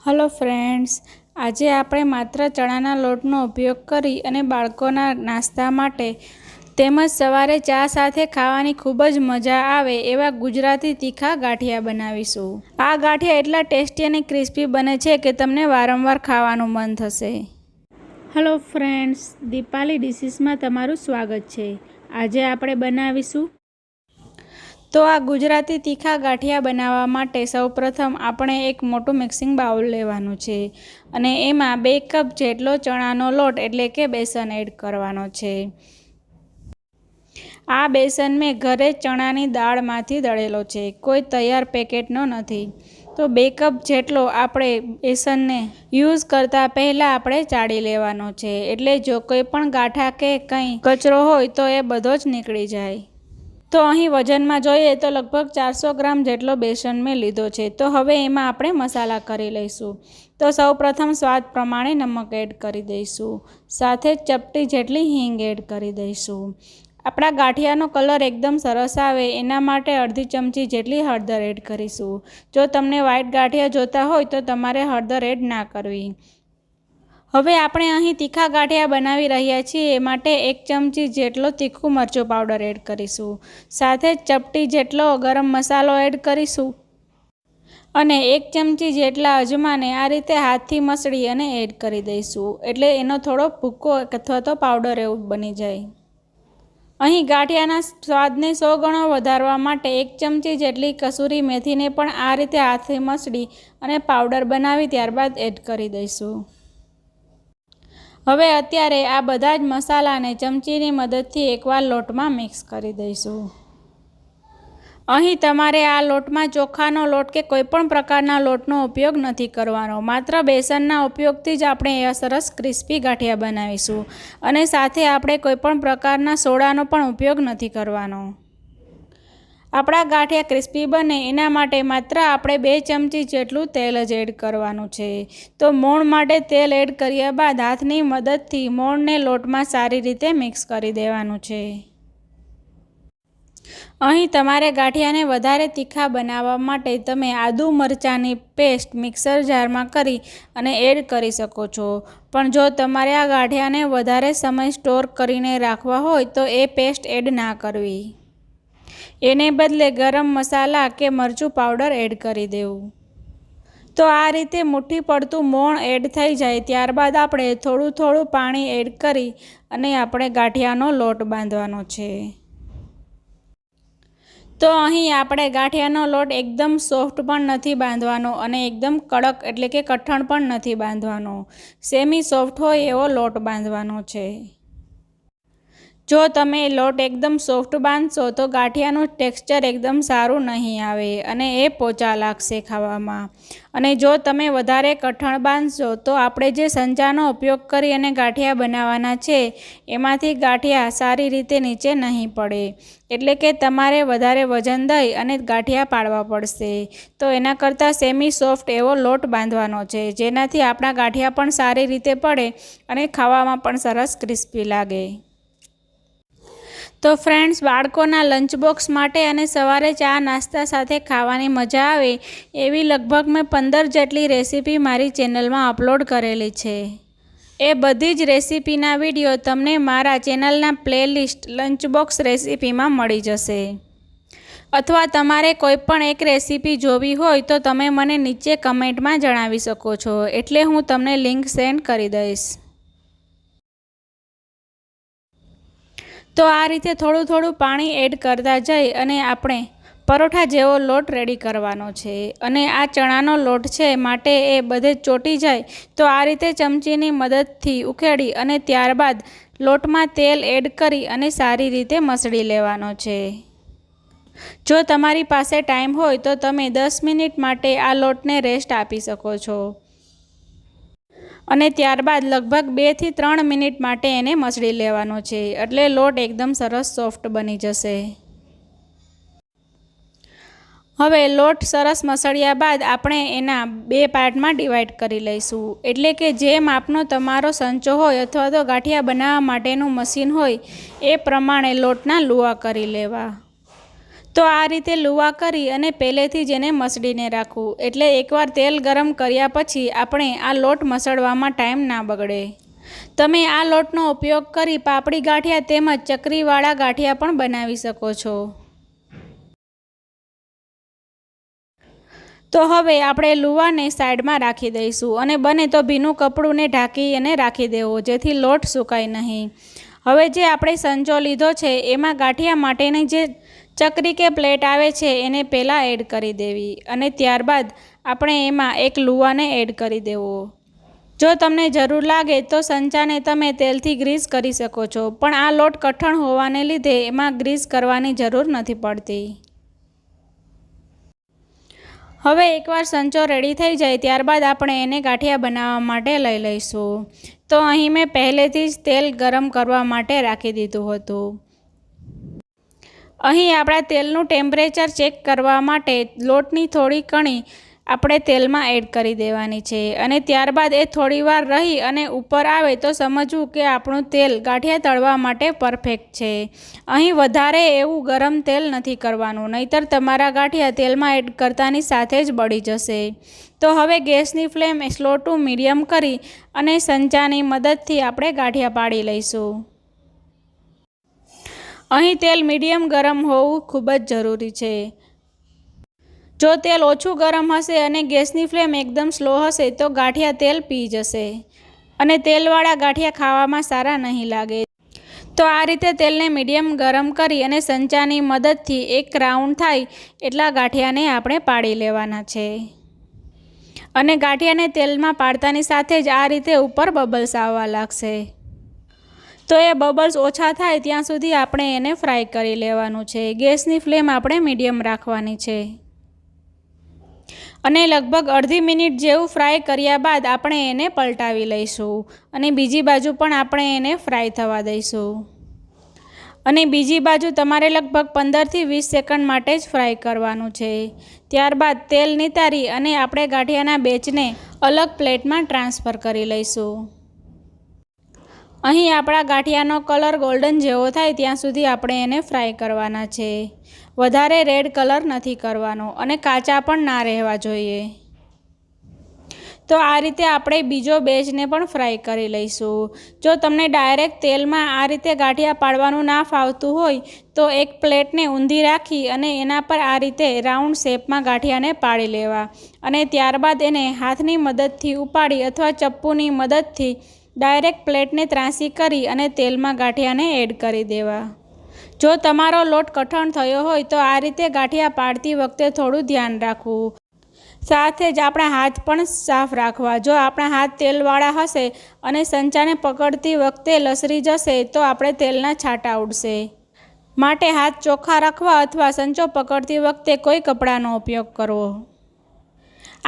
Hello friends, આજે આપણે માત્ર ચણાના લોટનો ઉપયોગ કરી અને બાળકોના નાસ્તા માટે તેમજ સવારે ચા સાથે ખાવાની ખૂબ જ મજા આવે એવા ગુજરાતી તીખા ગાંઠિયા બનાવીશું। આ ગાંઠિયા એટલા ટેસ્ટી અને ક્રિસ્પી બને છે કે તમને વારંવાર ખાવાનું મન થશે। હલો ફ્રેન્ડ્સ, દીપાલી ડિશીસમાં તમારું સ્વાગત છે। આજે આપણે બનાવીશું તો આ ગુજરાતી તીખા ગાંઠિયા બનાવવા માટે સૌપ્રથમ આપણે એક મોટું મિક્સિંગ બાઉલ લેવાનું છે અને એમાં 2 કપ જેટલો ચણાનો લોટ એટલે કે બેસન એડ કરવાનો છે। આ બેસન મેં ઘરે ચણાની દાળમાંથી દળેલો છે, કોઈ તૈયાર પેકેટનો નથી। તો 2 કપ જેટલો આપણે બેસનને યુઝ કરતા પહેલાં આપણે ચાળી લેવાનો છે, એટલે જો કોઈ પણ ગાંઠા કે કંઈ કચરો હોય તો એ બધો જ નીકળી જાય। તો અહીં વજનમાં જોઈએ તો લગભગ 400 ગ્રામ જેટલો બેસન મેં લીધો છે। તો હવે એમાં આપણે મસાલા કરી લઈશું। તો સૌપ્રથમ સ્વાદ પ્રમાણે નમક એડ કરી દઈશું, સાથે જ ચપટી જેટલી હિંગ એડ કરી દઈશું। આપણા ગાંઠિયાનો કલર એકદમ સરસ આવે એના માટે અડધી ચમચી જેટલી હળદર એડ કરીશું। જો તમને વ્હાઈટ ગાંઠિયા જોતા હોય તો તમારે હળદર એડ ના કરવી। હવે આપણે અહીં તીખા ગાંઠિયા બનાવી રહ્યા છીએ એ માટે 1 ચમચી જેટલો તીખું મરચું પાવડર એડ કરીશું, સાથે જ ચપટી જેટલો ગરમ મસાલો એડ કરીશું અને 1 ચમચી જેટલા અજમાને આ રીતે હાથથી મસળી અને એડ કરી દઈશું, એટલે એનો થોડો ભૂકો અથવા તો પાવડર એવું બની જાય। અહીં ગાંઠિયાના સ્વાદને 100 ગણો વધારવા માટે 1 ચમચી જેટલી કસૂરી મેથીને પણ આ રીતે હાથથી મસળી અને પાવડર બનાવી ત્યારબાદ એડ કરી દઈશું। હવે અત્યારે આ બધા જ મસાલાને ચમચીની મદદથી એકવાર લોટમાં મિક્સ કરી દઈશું। અહીં તમારે આ લોટમાં ચોખાનો લોટ કે કોઈપણ પ્રકારના લોટનો ઉપયોગ નથી કરવાનો, માત્ર બેસનના ઉપયોગથી જ આપણે એ સરસ ક્રિસ્પી ગાંઠિયા બનાવીશું અને સાથે આપણે કોઈપણ પ્રકારના સોડાનો પણ ઉપયોગ નથી કરવાનો। આપણા ગાંઠિયા ક્રિસ્પી બને એના માટે માત્ર આપણે 2 ચમચી જેટલું તેલ જ એડ કરવાનું છે। તો મોણ માટે તેલ એડ કર્યા બાદ હાથની મદદથી મોણને લોટમાં સારી રીતે મિક્સ કરી દેવાનું છે। અહીં તમારે ગાંઠિયાને વધારે તીખા બનાવવા માટે તમે આદુ મરચાંની પેસ્ટ મિક્સર જારમાં કરી અને એડ કરી શકો છો, પણ જો તમારે આ ગાંઠિયાને વધારે સમય સ્ટોર કરીને રાખવા હોય તો એ પેસ્ટ એડ ના કરવી, એને બદલે ગરમ મસાલા કે મરચું પાવડર એડ કરી દેવું। તો આ રીતે મુઠ્ઠી પડતું મોણ એડ થઈ જાય ત્યારબાદ આપણે થોડું થોડું પાણી એડ કરી અને આપણે ગાંઠિયાનો લોટ બાંધવાનો છે। તો અહીં આપણે ગાંઠિયાનો લોટ એકદમ સોફ્ટ પણ નથી બાંધવાનો અને એકદમ કડક એટલે કે કઠણ પણ નથી બાંધવાનો, સેમી સોફ્ટ હોય એવો લોટ બાંધવાનો છે। જો તમે લોટ એકદમ સોફ્ટ બાંધશો તો ગાંઠિયાનું ટેક્સચર એકદમ સારું નહીં આવે અને એ પોચા લાગશે ખાવામાં, અને જો તમે વધારે કઠણ બાંધશો તો આપણે જે સંચાનો ઉપયોગ કરી અને ગાંઠિયા બનાવવાના છે એમાંથી ગાંઠિયા સારી રીતે નીચે નહીં પડે, એટલે કે તમારે વધારે વજન દઈ અને ગાંઠિયા પાડવા પડશે। તો એના કરતાં સેમી સોફ્ટ એવો લોટ બાંધવાનો છે, જેનાથી આપણા ગાંઠિયા પણ સારી રીતે પડે અને ખાવામાં પણ સરસ ક્રિસ્પી લાગે। તો ફ્રેન્ડ્સ, બાળકોના લંચ બોક્સ માટે અને સવારે ચા નાસ્તા સાથે ખાવાની મજા આવે એવી લગભગ મેં 15 જેટલી રેસીપી મારી ચેનલમાં અપલોડ કરેલી છે। એ બધી જ રેસીપીના વિડીયો તમને મારા ચેનલના પ્લેલિસ્ટ લંચ બોક્સ રેસીપીમાં મળી જશે, અથવા તમારે કોઈ પણ એક રેસીપી જોવી હોય તો તમે મને નીચે કમેન્ટમાં જણાવી શકો છો, એટલે હું તમને લિંક સેન્ડ કરી દઈશ। તો આ રીતે થોડું થોડું પાણી એડ કરતા જઈ અને આપણે પરોઠા જેવો લોટ રેડી કરવાનો છે, અને આ ચણાનો લોટ છે માટે એ બધે ચોંટી જાય તો આ રીતે ચમચીની મદદથી ઉખેડી અને ત્યારબાદ લોટમાં તેલ એડ કરી અને સારી રીતે મસળી લેવાનો છે। જો તમારી પાસે ટાઈમ હોય તો તમે 10 મિનિટ માટે આ લોટને રેસ્ટ આપી શકો છો અને ત્યારબાદ લગભગ 2 થી 3 મિનિટ માટે એને મસળી લેવાનો છે, એટલે લોટ એકદમ સરસ સોફ્ટ બની જશે। હવે લોટ સરસ મસળ્યા બાદ આપણે એના 2 પાર્ટમાં ડિવાઈડ કરી લઈશું, એટલે કે જે માપનો તમારો સંચો હોય અથવા તો ગાંઠિયા બનાવવા માટેનું મશીન હોય એ પ્રમાણે લોટના લુવા કરી લેવા। તો તો આ રીતે લુવા કરી અને પહેલેથી જ એને મસળીને રાખવું, એટલે એકવાર તેલ ગરમ કર્યા પછી આપણે આ લોટ મસળવામાં ટાઈમ ના બગડે। તમે આ લોટનો ઉપયોગ કરી પાપડી ગાંઠિયા તેમજ ચકરીવાળા ગાંઠિયા પણ બનાવી શકો છો। તો હવે આપણે લુવાને સાઈડમાં રાખી દઈશું અને બને તો ભીનું કપડુંને ઢાંકી અને રાખી દેવો, જેથી લોટ સુકાય નહીં। હવે જે આપણે સંચો લીધો છે એમાં ગાંઠિયા માટેની જે ચકરી કે પ્લેટ આવે છે એને પહેલાં એડ કરી દેવી અને ત્યારબાદ આપણે એમાં એક લુવાને એડ કરી દેવો। જો તમને જરૂર લાગે તો સંચાને તમે તેલથી ગ્રીસ કરી શકો છો, પણ આ લોટ કઠણ હોવાને લીધે એમાં ગ્રીસ કરવાની જરૂર નથી પડતી। હવે એકવાર સંચો રેડી થઈ જાય ત્યારબાદ આપણે એને ગાંઠિયા બનાવવા માટે લઈ લઈશું। તો અહીં મેં પહેલેથી જ તેલ ગરમ કરવા માટે રાખી દીધું હતું। અહીં આપણા તેલનું ટેમ્પરેચર ચેક કરવા માટે લોટની થોડી કણી આપણે તેલમાં એડ કરી દેવાની છે અને ત્યારબાદ એ થોડીવાર રહી અને ઉપર આવે તો સમજવું કે આપણું તેલ ગાંઠિયા તળવા માટે પરફેક્ટ છે। અહીં વધારે એવું ગરમ તેલ નથી કરવાનું, નહીંતર તમારા ગાંઠિયા તેલમાં એડ કરતાની સાથે જ બળી જશે। તો હવે ગેસની ફ્લેમ સ્લો ટુ મીડિયમ કરી અને સંચાની મદદથી આપણે ગાંઠિયા પાડી લઈશું। અહીં તેલ મીડિયમ ગરમ હોવું ખૂબ જ જરૂરી છે। જો તેલ ઓછું ગરમ હશે અને ગેસની ફ્લેમ એકદમ સ્લો હશે તો ગાંઠિયા તેલ પી જશે અને તેલવાળા ગાંઠિયા ખાવામાં સારા નહીં લાગે। તો આ રીતે તેલને મીડિયમ ગરમ કરી અને સંચાની મદદથી એક રાઉન્ડ થાય એટલા ગાંઠિયાને આપણે પાડી લેવાના છે અને ગાંઠિયાને તેલમાં પાડતાની સાથે જ આ રીતે ઉપર બબલ્સ આવવા લાગશે। તો એ બબલ્સ ઓછા થાય ત્યાં સુધી આપણે એને ફ્રાય કરી લેવાનું છે। ગેસની ફ્લેમ આપણે મીડિયમ રાખવાની છે અને લગભગ અડધી મિનિટ જેવું ફ્રાય કર્યા બાદ આપણે એને પલટાવી લઈશું અને બીજી બાજુ પણ આપણે એને ફ્રાય થવા દઈશું અને બીજી બાજુ તમારે લગભગ 15થી 20 સેકન્ડ માટે જ ફ્રાય કરવાનું છે। ત્યારબાદ તેલ નિતારી અને આપણે ગાંઠિયાના બેચને અલગ પ્લેટમાં ટ્રાન્સફર કરી લઈશું। અહીં આપણા ગાંઠિયાનો કલર ગોલ્ડન જેવો થાય ત્યાં સુધી આપણે એને ફ્રાય કરવાના છે, વધારે રેડ કલર નથી કરવાનો અને કાચા પણ ના રહેવા જોઈએ। તો આ રીતે આપણે બીજો બેચને પણ ફ્રાય કરી લઈશું। જો તમને ડાયરેક્ટ તેલમાં આ રીતે ગાંઠિયા પાડવાનું ના ફાવતું હોય તો એક પ્લેટને ઊંધી રાખી અને એના પર આ રીતે રાઉન્ડ શેપમાં ગાંઠિયાને પાડી લેવા અને ત્યારબાદ એને હાથની મદદથી ઉપાડી અથવા ચપ્પુની મદદથી ડાયરેક્ટ પ્લેટને ત્રાંસી કરી અને તેલમાં ગાંઠિયાને એડ કરી દેવા। જો તમારો લોટ કઠણ થયો હોય તો આ રીતે ગાંઠિયા પાડતી વખતે થોડું ધ્યાન રાખવું, સાથે જ આપણા હાથ પણ સાફ રાખવા। જો આપણા હાથ તેલવાળા હશે અને સંચાને પકડતી વખતે લસરી જશે તો આપણે તેલના છાંટા ઉડશે, માટે હાથ ચોખ્ખા રાખવા અથવા સંચો પકડતી વખતે કોઈ કપડાનો ઉપયોગ કરવો।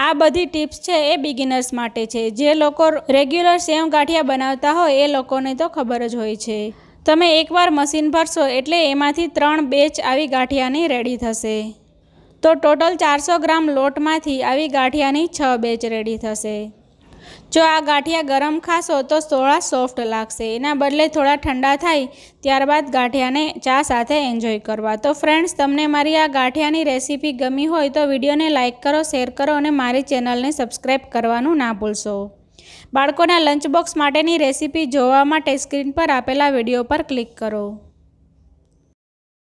આ બધી ટિપ્સ છે એ બિગિનર્સ માટે છે, જે લોકો રેગ્યુલર સેવ ગાંઠિયા બનાવતા હોય એ લોકોને તો ખબર જ હોય છે। તમે એકવાર મશીન ભરશો એટલે એમાંથી 3 બેચ આવી ગાંઠિયાની રેડી થશે। તો ટોટલ 400 ગ્રામ લોટમાંથી આવી ગાંઠિયાની 6 બેચ રેડી થશે। જો આ ગાંઠિયા ગરમ ખાશો તો થોડા સોફ્ટ લાગશે, એના બદલે થોડા ઠંડા થાય ત્યારબાદ ગાંઠિયાને ચા સાથે એન્જોય કરવા। તો ફ્રેન્ડ્સ, તમને મારી આ ગાંઠિયાની રેસીપી ગમી હોય તો વિડીયોને લાઇક કરો, શેર કરો અને મારી ચેનલને સબસ્ક્રાઈબ કરવાનું ના ભૂલશો। બાળકોના લંચ બોક્સ માટેની રેસીપી જોવા માટે સ્ક્રીન પર આપેલા વિડીયો પર ક્લિક કરો।